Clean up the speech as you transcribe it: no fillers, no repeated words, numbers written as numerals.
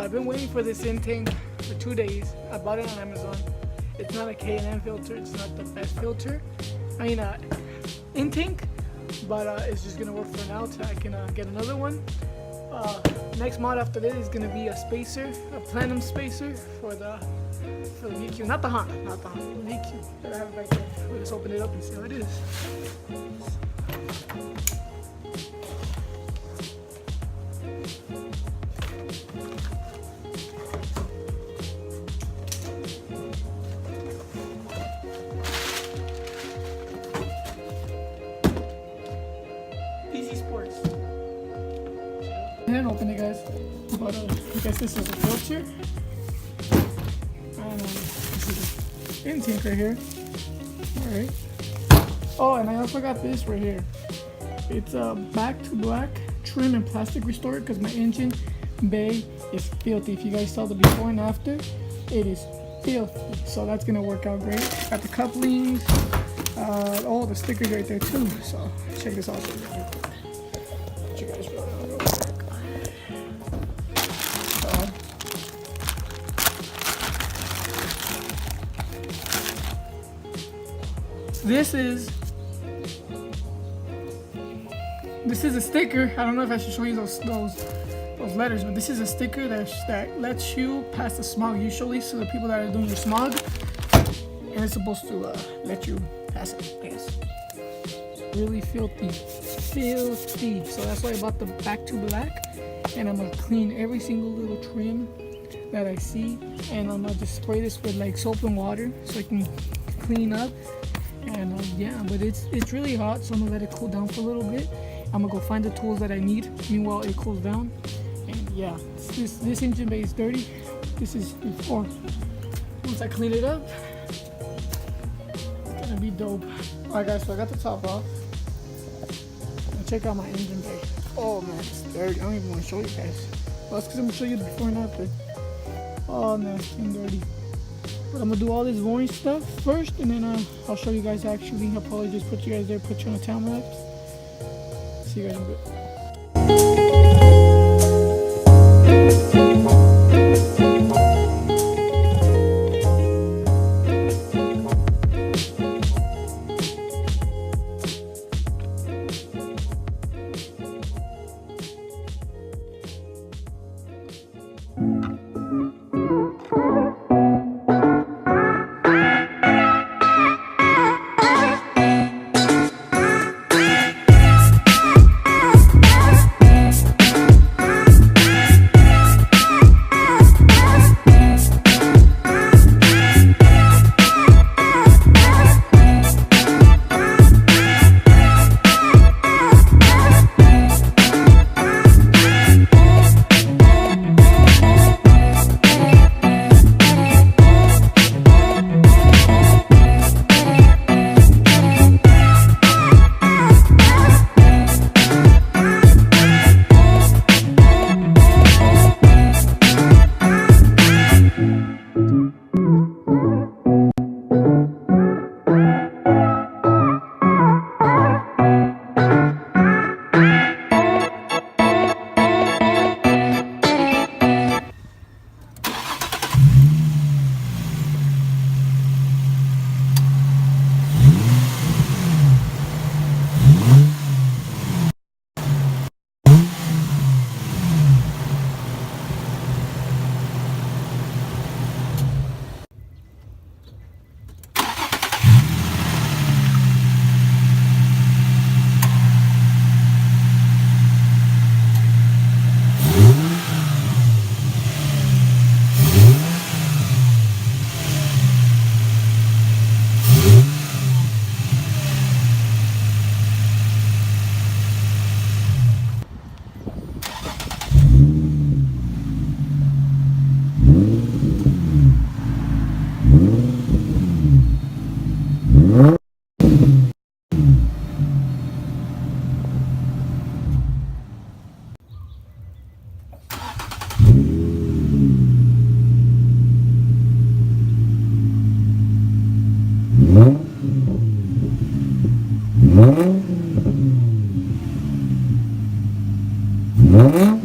I've been waiting for this intake for 2 days. I bought it on Amazon. It's not a K&N filter. It's not the best filter. I mean, intake, but it's just gonna work for now till I can get another one. Next mod after this is gonna be a spacer, a platinum spacer for the VQ, not the Honda, the VQ that I have right there. We'll just open it up and see how it is. And open it, guys. But I guess this is a filter. This is an intake right here. Alright. Oh, and I also got this right here. It's a back to black trim and plastic restorer because my engine bay is filthy. If you guys saw the before and after, it is filthy. So that's gonna work out great. Got the couplings, all the stickers right there too. So check this out. Let you guys roll down real quick. This is a sticker. I don't know if I should show you those letters, but this is a sticker that lets you pass the smog usually. So the people that are doing your smog, and it's supposed to let you pass it, I guess. Really filthy. So that's why I bought the back to black, and I'm gonna clean every single little trim that I see, and I'm gonna just spray this with like soap and water so I can clean up. And yeah, but it's really hot, so I'm gonna let it cool down for a little bit. I'm gonna go find the tools that I need meanwhile it cools down. And yeah, this engine bay is dirty. This is before. Once I clean it up, it's gonna be dope. Alright guys, so I got the top off. Now check out my engine bay. Oh man, it's dirty. I don't even want to show you guys. Well, that's because I'm gonna show you the before and after. Oh nasty and dirty. But I'm gonna do all this boring stuff first, and then I'll show you guys actually. I'll probably just put you guys there, put you on a time lapse. See you guys in a bit. Mm-hmm.